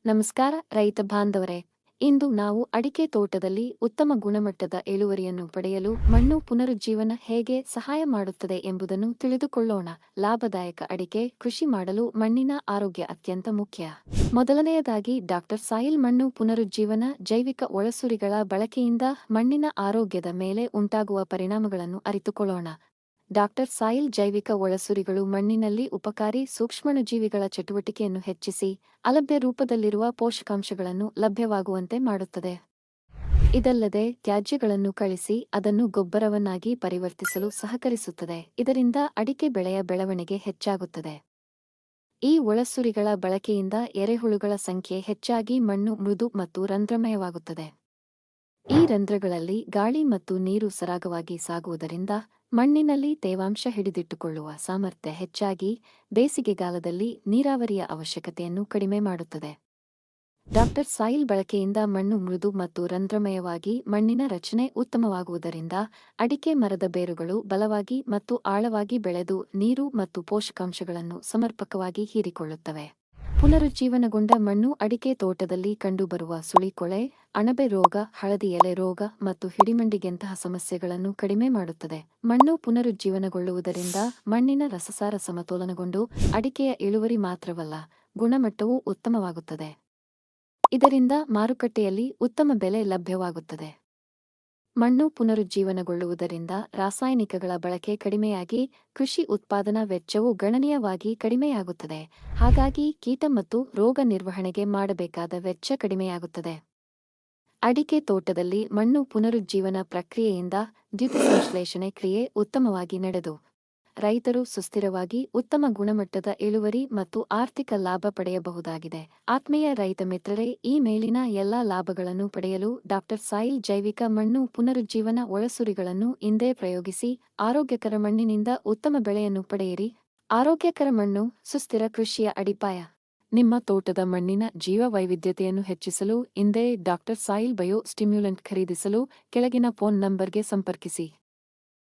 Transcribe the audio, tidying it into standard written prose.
ನಮಸ್ಕಾರ ರೈತ ಬಾಂಧವರೇ. ಇಂದು ನಾವು ಅಡಿಕೆ ತೋಟದಲ್ಲಿ ಉತ್ತಮ ಗುಣಮಟ್ಟದ ಇಳುವರಿಯನ್ನು ಪಡೆಯಲು ಮಣ್ಣು ಪುನರುಜ್ಜೀವನ ಹೇಗೆ ಸಹಾಯ ಮಾಡುತ್ತದೆ ಎಂಬುದನ್ನು ತಿಳಿದುಕೊಳ್ಳೋಣ. ಲಾಭದಾಯಕ ಅಡಿಕೆ ಕೃಷಿ ಮಾಡಲು ಮಣ್ಣಿನ ಆರೋಗ್ಯ ಅತ್ಯಂತ ಮುಖ್ಯ. ಮೊದಲನೆಯದಾಗಿ ಸಾಯಿಲ್ ಮಣ್ಣು ಪುನರುಜ್ಜೀವನ. ಜೈವಿಕ ಒಳಸುರಿಗಳ ಬಳಕೆಯಿಂದ ಮಣ್ಣಿನ ಆರೋಗ್ಯದ ಮೇಲೆ ಉಂಟಾಗುವ ಪರಿಣಾಮಗಳನ್ನು ಅರಿತುಕೊಳ್ಳೋಣ. ಸಾಯಿಲ್ ಜೈವಿಕ ಒಳಸುರಿಗಳು ಮಣ್ಣಿನಲ್ಲಿ ಉಪಕಾರಿ ಸೂಕ್ಷ್ಮಾಣುಜೀವಿಗಳ ಚಟುವಟಿಕೆಯನ್ನು ಹೆಚ್ಚಿಸಿ ಅಲಭ್ಯ ರೂಪದಲ್ಲಿರುವ ಪೋಷಕಾಂಶಗಳನ್ನು ಲಭ್ಯವಾಗುವಂತೆ ಮಾಡುತ್ತದೆ. ಇದಲ್ಲದೆ ತ್ಯಾಜ್ಯಗಳನ್ನು ಕಳಿಸಿ ಅದನ್ನು ಗೊಬ್ಬರವನ್ನಾಗಿ ಪರಿವರ್ತಿಸಲು ಸಹಕರಿಸುತ್ತದೆ. ಇದರಿಂದ ಅಡಿಕೆ ಬೆಳೆಯ ಬೆಳವಣಿಗೆ ಹೆಚ್ಚಾಗುತ್ತದೆ. ಈ ಒಳಸುರಿಗಳ ಬಳಕೆಯಿಂದ ಎರೆಹುಳುಗಳ ಸಂಖ್ಯೆ ಹೆಚ್ಚಾಗಿ ಮಣ್ಣು ಮೃದು ಮತ್ತು ರಂಧ್ರಮಯವಾಗುತ್ತದೆ. ಈ ರಂಧ್ರಗಳಲ್ಲಿ ಗಾಳಿ ಮತ್ತು ನೀರು ಸರಾಗವಾಗಿ ಸಾಗುವುದರಿಂದ ಮಣ್ಣಿನಲ್ಲಿ ತೇವಾಂಶ ಹಿಡಿದಿಟ್ಟುಕೊಳ್ಳುವ ಸಾಮರ್ಥ್ಯ ಹೆಚ್ಚಾಗಿ ಬೇಸಿಗೆಗಾಲದಲ್ಲಿ ನೀರಾವರಿಯ ಅವಶ್ಯಕತೆಯನ್ನು ಕಡಿಮೆ ಮಾಡುತ್ತದೆ. ಸಾಯಿಲ್ ಬಳಕೆಯಿಂದ ಮಣ್ಣು ಮೃದು ಮತ್ತು ರಂಧ್ರಮಯವಾಗಿ ಮಣ್ಣಿನ ರಚನೆ ಉತ್ತಮವಾಗುವುದರಿಂದ ಅಡಿಕೆ ಮರದ ಬೇರುಗಳು ಬಲವಾಗಿ ಮತ್ತು ಆಳವಾಗಿ ಬೆಳೆದು ನೀರು ಮತ್ತು ಪೋಷಕಾಂಶಗಳನ್ನು ಸಮರ್ಪಕವಾಗಿ ಹೀರಿಕೊಳ್ಳುತ್ತವೆ. ಪುನರುಜ್ಜೀವನಗೊಂಡ ಮಣ್ಣು ಅಡಿಕೆ ತೋಟದಲ್ಲಿ ಕಂಡುಬರುವ ಸುಳಿಕೊಳೆ, ಅಣಬೆ ರೋಗ, ಹಳದಿ ಎಲೆ ರೋಗ ಮತ್ತು ಹಿಡಿಮಂಡಿಗೆಂತಹ ಸಮಸ್ಯೆಗಳನ್ನು ಕಡಿಮೆ ಮಾಡುತ್ತದೆ. ಮಣ್ಣು ಪುನರುಜ್ಜೀವನಗೊಳ್ಳುವುದರಿಂದ ಮಣ್ಣಿನ ರಸಸಾರ ಸಮತೋಲನಗೊಂಡು ಅಡಿಕೆಯ ಇಳುವರಿ ಮಾತ್ರವಲ್ಲ, ಗುಣಮಟ್ಟವೂ ಉತ್ತಮವಾಗುತ್ತದೆ. ಇದರಿಂದ ಮಾರುಕಟ್ಟೆಯಲ್ಲಿ ಉತ್ತಮ ಬೆಲೆ ಲಭ್ಯವಾಗುತ್ತದೆ. ಮಣ್ಣು ಪುನರುಜ್ಜೀವನಗೊಳ್ಳುವುದರಿಂದ ರಾಸಾಯನಿಕಗಳ ಬಳಕೆ ಕಡಿಮೆಯಾಗಿ ಕೃಷಿ ಉತ್ಪಾದನಾ ವೆಚ್ಚವು ಗಣನೀಯವಾಗಿ ಕಡಿಮೆಯಾಗುತ್ತದೆ. ಹಾಗಾಗಿ ಕೀಟ ಮತ್ತು ರೋಗ ನಿರ್ವಹಣೆಗೆ ಮಾಡಬೇಕಾದ ವೆಚ್ಚ ಕಡಿಮೆಯಾಗುತ್ತದೆ. ಅಡಿಕೆ ತೋಟದಲ್ಲಿ ಮಣ್ಣು ಪುನರುಜ್ಜೀವನ ಪ್ರಕ್ರಿಯೆಯಿಂದ ದ್ಯುತಿಸಂಶ್ಲೇಷಣೆ ಕ್ರಿಯೆ ಉತ್ತಮವಾಗಿ ನಡೆದು ರೈತರು ಸುಸ್ಥಿರವಾಗಿ ಉತ್ತಮ ಗುಣಮಟ್ಟದ ಇಳುವರಿ ಮತ್ತು ಆರ್ಥಿಕ ಲಾಭ ಪಡೆಯಬಹುದಾಗಿದೆ. ಆತ್ಮೀಯ ರೈತ ಮಿತ್ರರೇ, ಈ ಮೇಲಿನ ಎಲ್ಲಾ ಲಾಭಗಳನ್ನು ಪಡೆಯಲು ಸಾಯಿಲ್ ಜೈವಿಕ ಮಣ್ಣು ಪುನರುಜ್ಜೀವನ ಒಳಸುರಿಗಳನ್ನು ಇಂದೇ ಪ್ರಯೋಗಿಸಿ ಆರೋಗ್ಯಕರ ಮಣ್ಣಿನಿಂದ ಉತ್ತಮ ಬೆಳೆಯನ್ನು ಪಡೆಯಿರಿ. ಆರೋಗ್ಯಕರ ಮಣ್ಣು ಸುಸ್ಥಿರ ಕೃಷಿಯ ಅಡಿಪಾಯ. ನಿಮ್ಮ ತೋಟದ ಮಣ್ಣಿನ ಜೀವ ವೈವಿಧ್ಯತೆಯನ್ನು ಹೆಚ್ಚಿಸಲು ಇಂದೇ ಸಾಯಿಲ್ ಬಯೋ ಸ್ಟಿಮ್ಯುಲೆಂಟ್ ಖರೀದಿಸಲು ಕೆಳಗಿನ ಫೋನ್ ನಂಬರ್ಗೆ ಸಂಪರ್ಕಿಸಿ.